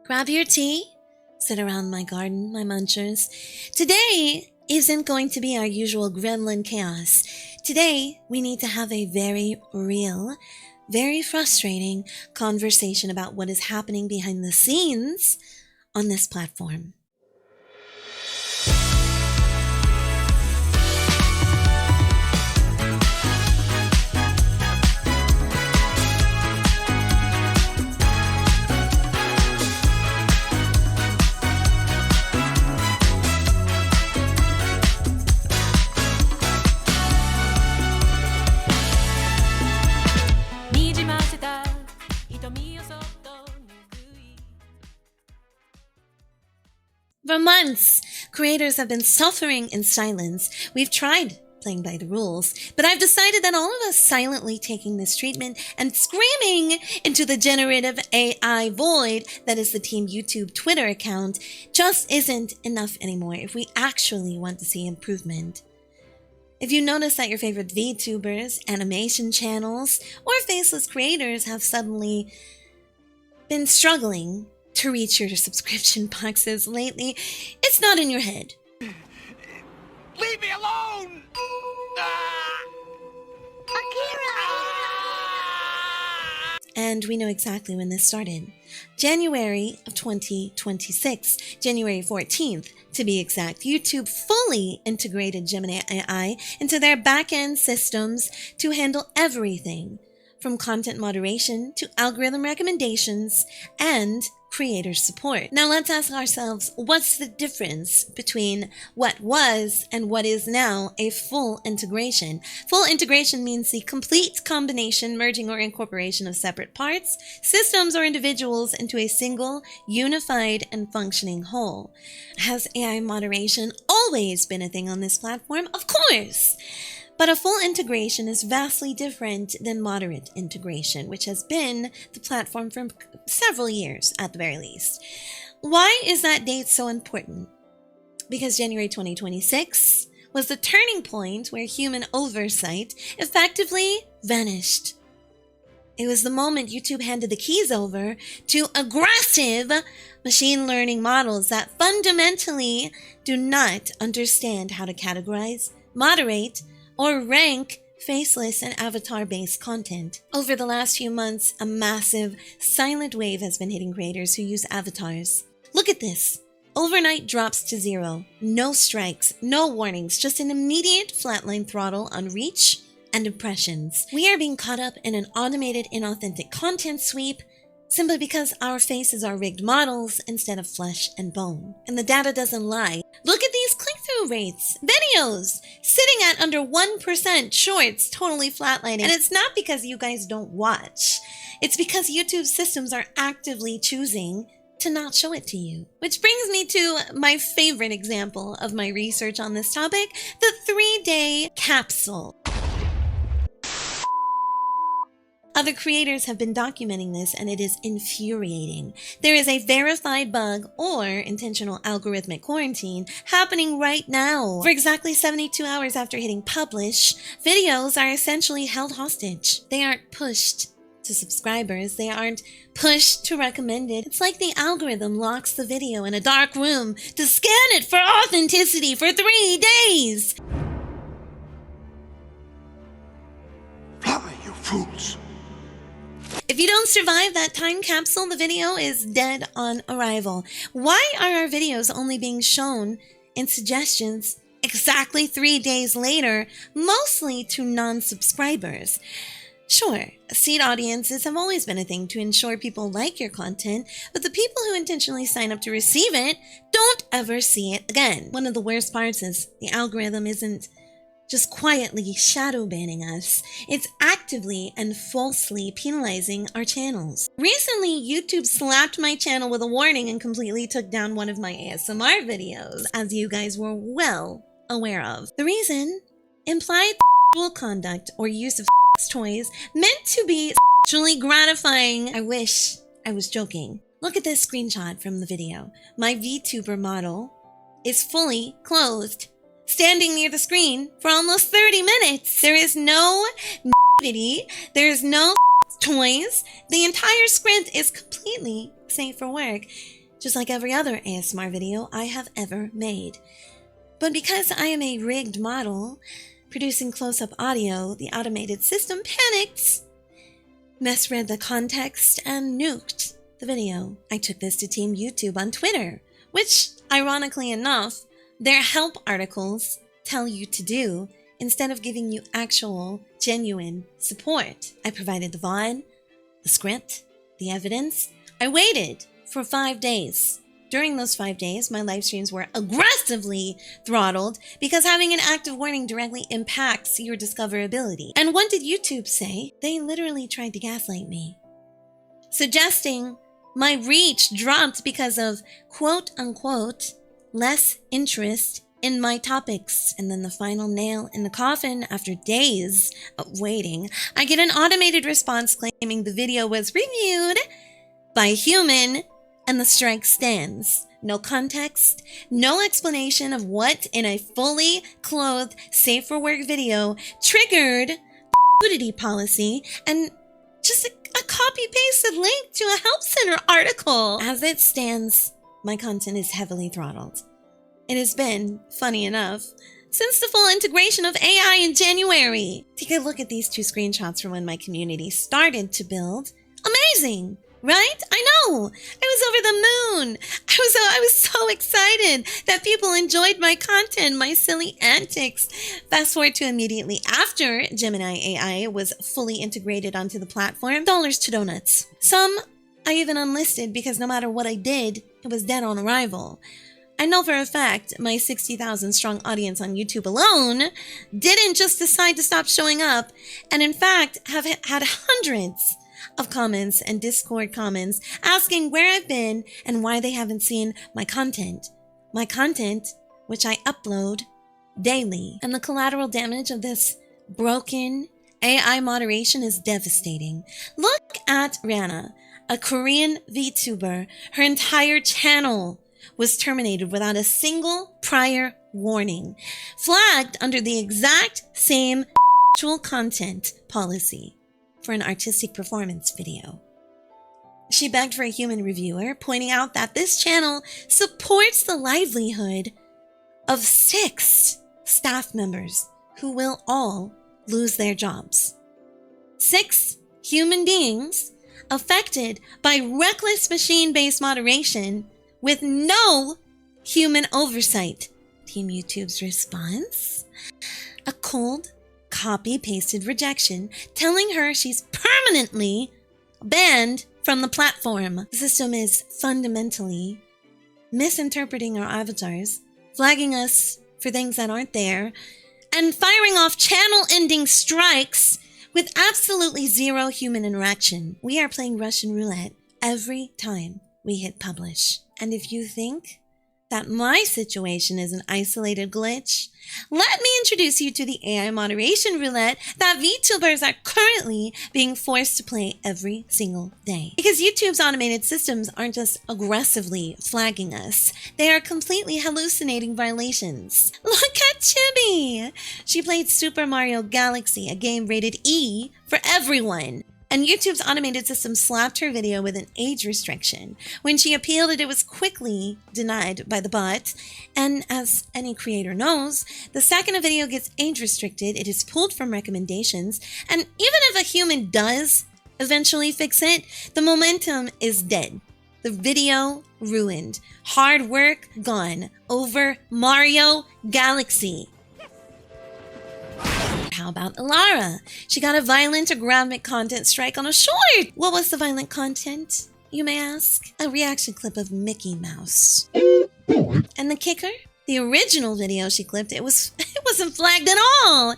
Grab your tea, sit around my garden, my munchers. Today isn't going to be our usual gremlin chaos. Today, we need to have a very real, very frustrating conversation about what is happening behind the scenes on this platform. For months, creators have been suffering in silence. We've tried playing by the rules, but I've decided that all of us silently taking this treatment and screaming into the generative AI void that is the TeamYouTube Twitter account just isn't enough anymore if we actually want to see improvement. If you notice that your favorite VTubers, animation channels, or faceless creators have suddenly been struggling to reach your subscription boxes lately, it's not in your head. Leave me alone! And we know exactly when this started. January of 2026, January 14th to be exact, YouTube fully integrated Gemini AI into their back-end systems to handle everything from content moderation to algorithm recommendations and creator support. Now let's ask ourselves, what's the difference between what was and what is now a full integration? Full integration means the complete combination, merging, or incorporation of separate parts, systems, or individuals into a single, unified, and functioning whole. Has AI moderation always been a thing on this platform? Of course! But a full integration is vastly different than moderate integration, which has been the platform for several years at the very least. Why is that date so important? Because January 2026 was the turning point where human oversight effectively vanished. It was the moment YouTube handed the keys over to aggressive machine learning models that fundamentally do not understand how to categorize, moderate, or rank faceless and avatar-based content. Over the last few months, a massive silent wave has been hitting creators who use avatars. Look at this. Overnight drops to zero. No strikes, no warnings, just an immediate flatline throttle on reach and impressions. We are being caught up in an automated, inauthentic content sweep simply because our faces are rigged models instead of flesh and bone. And the data doesn't lie. Look at these click-through rates. Videos sitting at under 1%, shorts totally flatlining. And it's not because you guys don't watch. It's because YouTube systems are actively choosing to not show it to you. Which brings me to my favorite example of my research on this topic, the 3-day capsule. Other creators have been documenting this, and it is infuriating. There is a verified bug or intentional algorithmic quarantine happening right now. For exactly 72 hours after hitting publish, videos are essentially held hostage. They aren't pushed to subscribers. They aren't pushed to recommended. It's like the algorithm locks the video in a dark room to scan it for authenticity for 3 days. Fly, you fools! If you don't survive that time capsule, the video is dead on arrival. Why are our videos only being shown in suggestions exactly 3 days later, mostly to non-subscribers? Sure, seed audiences have always been a thing to ensure people like your content, but the people who intentionally sign up to receive it don't ever see it again. One of the worst parts is the algorithm isn't just quietly shadow banning us. It's actively and falsely penalizing our channels. Recently, YouTube slapped my channel with a warning and completely took down one of my ASMR videos, as you guys were well aware of. The reason? Implied sexual conduct or use of toys meant to be sexually gratifying. I wish I was joking. Look at this screenshot from the video. My VTuber model is fully clothed, standing near the screen for almost 30 minutes. There is no nudity. There is no toys. The entire script is completely safe for work, just like every other ASMR video I have ever made. But because I am a rigged model producing close-up audio, the automated system panicked, misread the context, and nuked the video. I took this to TeamYouTube on Twitter, which, ironically enough, their help articles tell you to do instead of giving you actual, genuine support. I provided the VOD, the script, the evidence. I waited for 5 days. During those 5 days, my live streams were aggressively throttled because having an active warning directly impacts your discoverability. And what did YouTube say? They literally tried to gaslight me, suggesting my reach dropped because of quote unquote less interest in my topics. And then the final nail in the coffin, after days of waiting, I get an automated response claiming the video was reviewed by a human and the strike stands. No context, no explanation of what in a fully clothed, safe for work video triggered nudity policy, and just a copy-pasted link to a help center article. As it stands, my content is heavily throttled. It has been, funny enough, since the full integration of AI in January. Take a look at these 2 screenshots from when my community started to build. Amazing, right? I know. I was over the moon. I was so excited that people enjoyed my content, my silly antics. Fast forward to immediately after Gemini AI was fully integrated onto the platform. Dollars to donuts. Some I even unlisted because no matter what I did, it was dead on arrival. I know for a fact my 60,000 strong audience on YouTube alone didn't just decide to stop showing up, and in fact have had hundreds of comments and Discord comments asking where I've been and why they haven't seen my content. My content, which I upload daily. And the collateral damage of this broken AI moderation is devastating. Look at Rana, a Korean VTuber. Her entire channel was terminated without a single prior warning, flagged under the exact same actual content policy for an artistic performance video. She begged for a human reviewer, pointing out that this channel supports the livelihood of 6 staff members who will all lose their jobs. 6 human beings affected by reckless machine-based moderation with no human oversight. TeamYouTube's response? A cold, copy-pasted rejection telling her she's permanently banned from the platform. The system is fundamentally misinterpreting our avatars, flagging us for things that aren't there, and firing off channel-ending strikes with absolutely zero human interaction. We are playing Russian roulette every time we hit publish. And if you think that my situation is an isolated glitch, let me introduce you to the AI moderation roulette that VTubers are currently being forced to play every single day. Because YouTube's automated systems aren't just aggressively flagging us, they are completely hallucinating violations. Look at Chibi! She played Super Mario Galaxy, a game rated E for everyone. And YouTube's automated system slapped her video with an age restriction. When she appealed it, it was quickly denied by the bot. And as any creator knows, the second a video gets age restricted, it is pulled from recommendations. And even if a human does eventually fix it, the momentum is dead. The video ruined. Hard work gone over Mario Galaxy. How about Aurora? She got a violent or graphic content strike on a short. What was the violent content, you may ask? A reaction clip of Mickey Mouse. And the kicker? The original video she clipped, it wasn't flagged at all.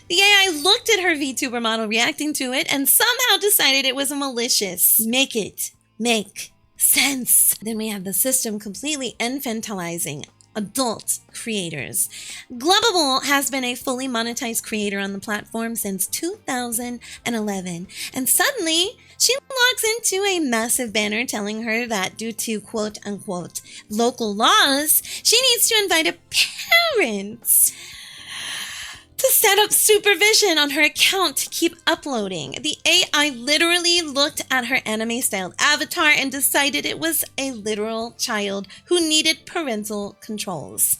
The AI looked at her VTuber model reacting to it and somehow decided it was malicious. Make it make sense. Then we have the system completely infantilizing adult creators. Glubbable has been a fully monetized creator on the platform since 2011, and suddenly she logs into a massive banner telling her that due to quote-unquote local laws, she needs to invite a parent to to set up supervision on her account to keep uploading. The AI literally looked at her anime-styled avatar and decided it was a literal child who needed parental controls.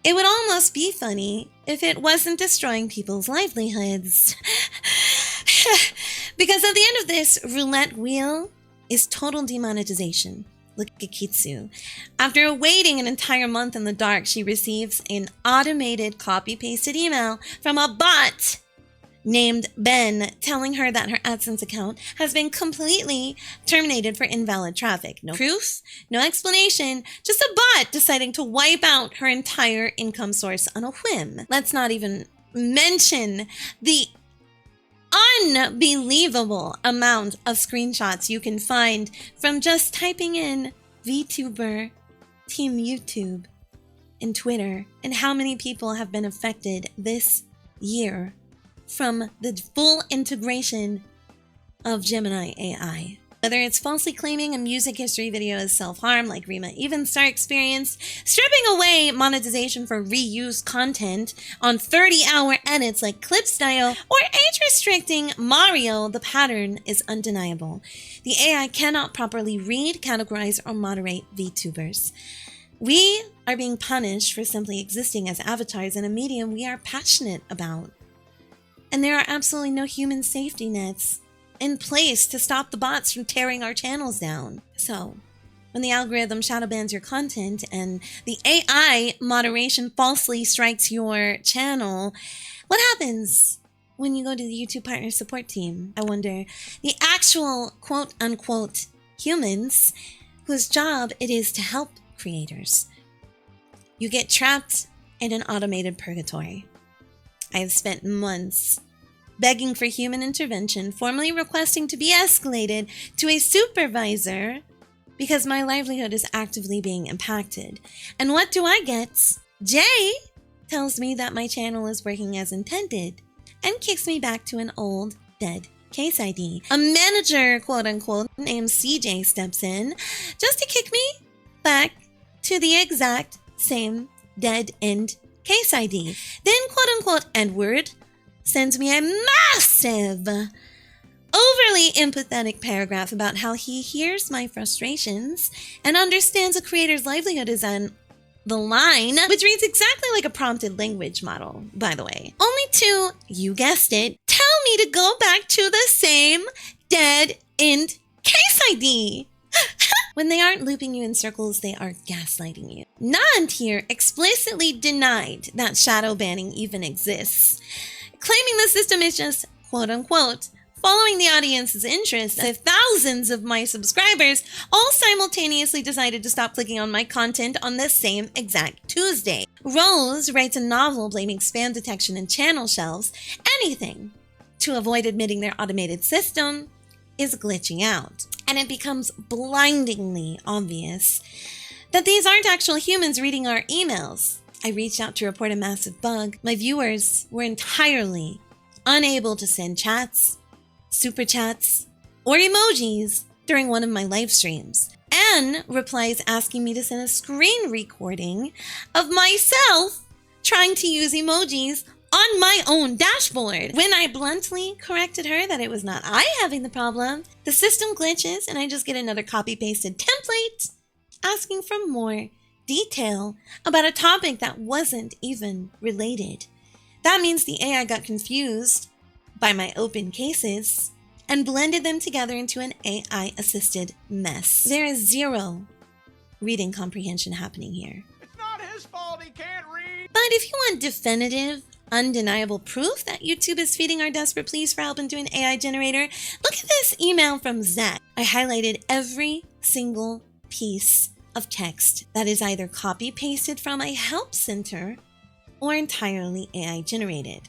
It would almost be funny if it wasn't destroying people's livelihoods. Because at the end of this roulette wheel is total demonetization. Look at Kitsu. After waiting an entire month in the dark, she receives an automated copy-pasted email from a bot named Ben telling her that her AdSense account has been completely terminated for invalid traffic. No proof, no explanation, just a bot deciding to wipe out her entire income source on a whim. Let's not even mention the unbelievable amount of screenshots you can find from just typing in VTuber, TeamYouTube, and Twitter, and how many people have been affected this year from the full integration of Gemini AI. Whether it's falsely claiming a music history video as self-harm like Rima Evenstar experienced, stripping away monetization for reused content on 30-hour edits like clip style, or age-restricting Mario, the pattern is undeniable. The AI cannot properly read, categorize, or moderate VTubers. We are being punished for simply existing as avatars in a medium we are passionate about. And there are absolutely no human safety nets in place to stop the bots from tearing our channels down. So, when the algorithm shadow bans your content and the AI moderation falsely strikes your channel, what happens when you go to the YouTube partner support team? I wonder, the actual quote-unquote humans whose job it is to help creators. You get trapped in an automated purgatory. I have spent months begging for human intervention, formally requesting to be escalated to a supervisor because my livelihood is actively being impacted. And what do I get? Jay tells me that my channel is working as intended and kicks me back to an old, dead case ID. A manager, quote unquote, named CJ steps in just to kick me back to the exact same dead end case ID. Then, quote unquote, Edward sends me a massive, overly empathetic paragraph about how he hears my frustrations and understands a creator's livelihood is on the line, which reads exactly like a prompted language model, by the way. Only to, you guessed it, tell me to go back to the same dead end case ID. When they aren't looping you in circles, they are gaslighting you. Nant here explicitly denied that shadow banning even exists, claiming the system is just, quote unquote, following the audience's interests. If thousands of my subscribers all simultaneously decided to stop clicking on my content on the same exact Tuesday. Rose writes a novel blaming spam detection and channel shelves, anything to avoid admitting their automated system is glitching out. And it becomes blindingly obvious that these aren't actual humans reading our emails. I reached out to report a massive bug. My viewers were entirely unable to send chats, super chats, or emojis during one of my live streams. Anne replies asking me to send a screen recording of myself trying to use emojis on my own dashboard. When I bluntly corrected her that it was not I having the problem, the system glitches and I just get another copy-pasted template asking for more detail about a topic that wasn't even related. That means the AI got confused by my open cases and blended them together into an AI-assisted mess. There is zero reading comprehension happening here. It's not his fault he can't read. But if you want definitive, undeniable proof that YouTube is feeding our desperate pleas for help into an AI generator, look at this email from Zach. I highlighted every single piece of text that is either copy-pasted from a help center or entirely AI generated.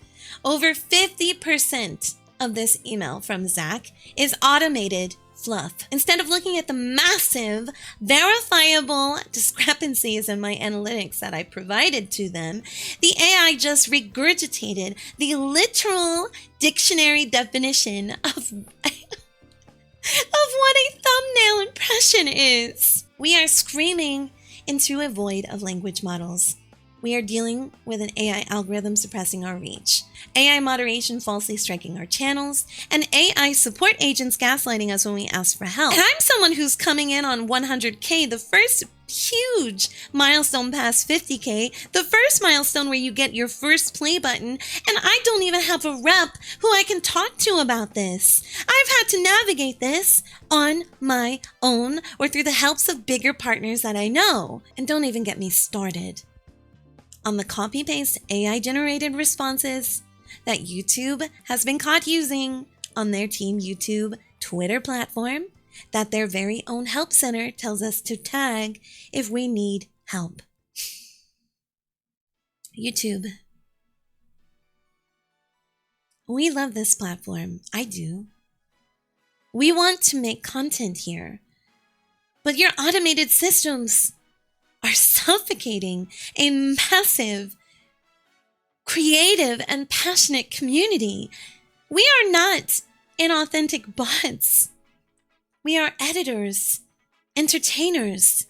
Over 50% of this email from Zach is automated fluff. Instead of looking at the massive, verifiable discrepancies in my analytics that I provided to them, the AI just regurgitated the literal dictionary definition of what a thumbnail impression is. We are screaming into a void of language models. we are dealing with an AI algorithm suppressing our reach, AI moderation falsely striking our channels, and AI support agents gaslighting us when we ask for help. And I'm someone who's coming in on 100K, the first huge milestone past 50K, the first milestone where you get your first play button, and I don't even have a rep who I can talk to about this. I've had to navigate this on my own or through the helps of bigger partners that I know. And don't even get me started on the copy-paste AI-generated responses that YouTube has been caught using on their TeamYouTube Twitter platform that their very own help center tells us to tag if we need help. YouTube. We love this platform. I do. We want to make content here, but your automated systems are suffocating a massive, creative, and passionate community. We are not inauthentic bots. We are editors, entertainers,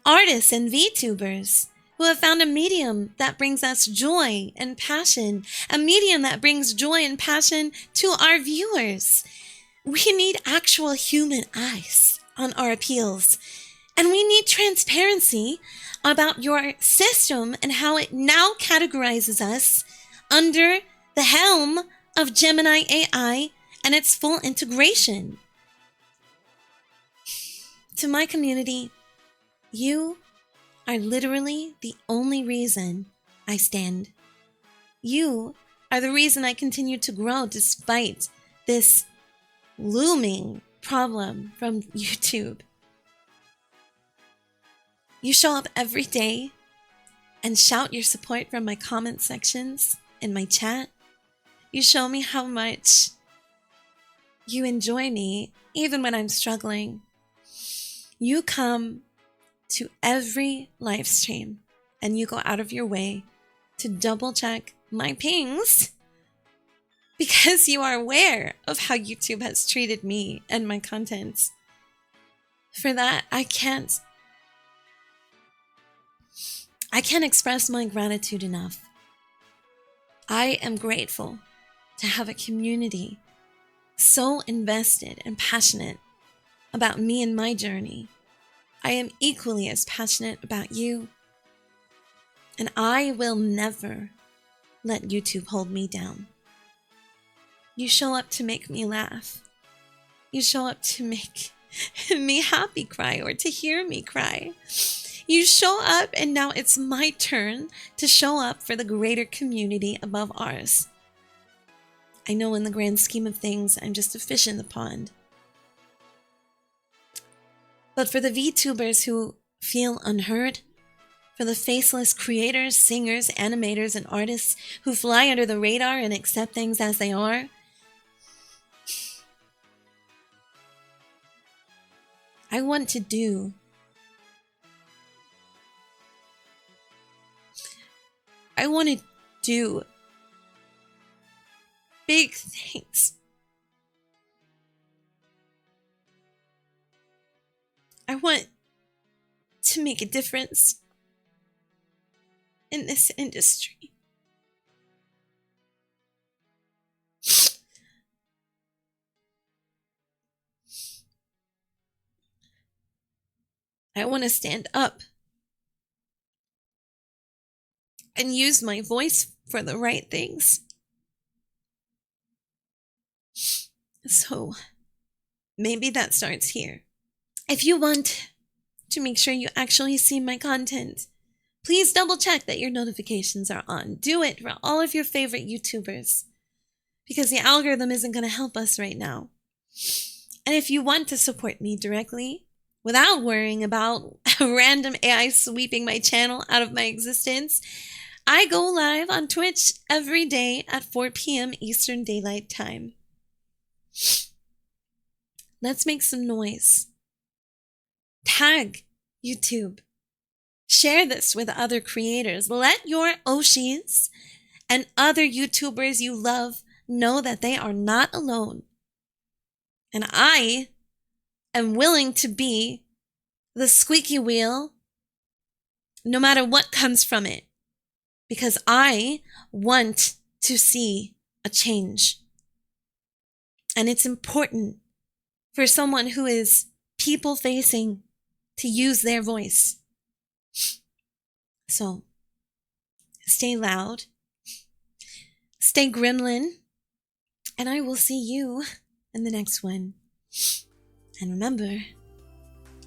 artists, and VTubers who have found a medium that brings us joy and passion, a medium that brings joy and passion to our viewers. We need actual human eyes on our appeals. And we need transparency about your system and how it now categorizes us under the helm of Gemini AI and its full integration. To my community, you are literally the only reason I stand. You are the reason I continue to grow despite this looming problem from YouTube. You show up every day and shout your support from my comment sections in my chat. You show me how much you enjoy me even when I'm struggling. You come to every live stream and you go out of your way to double check my pings because you are aware of how YouTube has treated me and my content. For that, I can't express my gratitude enough. I am grateful to have a community so invested and passionate about me and my journey. I am equally as passionate about you, and I will never let YouTube hold me down. You show up to make me laugh. You show up to make me happy cry or to hear me cry. You show up and now it's my turn to show up for the greater community above ours. I know in the grand scheme of things, I'm just a fish in the pond. But for the VTubers who feel unheard, for the faceless creators, singers, animators, and artists who fly under the radar and accept things as they are, I want to do big things. I want to make a difference in this industry. I want to stand up and use my voice for the right things. So maybe that starts here. If you want to make sure you actually see my content, please double check that your notifications are on. Do it for all of your favorite YouTubers, because the algorithm isn't going to help us right now. And if you want to support me directly without worrying about a random AI sweeping my channel out of my existence, I go live on Twitch every day at 4 p.m. Eastern Daylight Time. Let's make some noise. Tag YouTube. Share this with other creators. Let your Oshis and other YouTubers you love know that they are not alone. And I am willing to be the squeaky wheel no matter what comes from it. because I want to see a change. And it's important for someone who is people facing to use their voice. So stay loud, stay gremlin, and I will see you in the next one. And remember,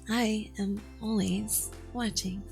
I am always watching.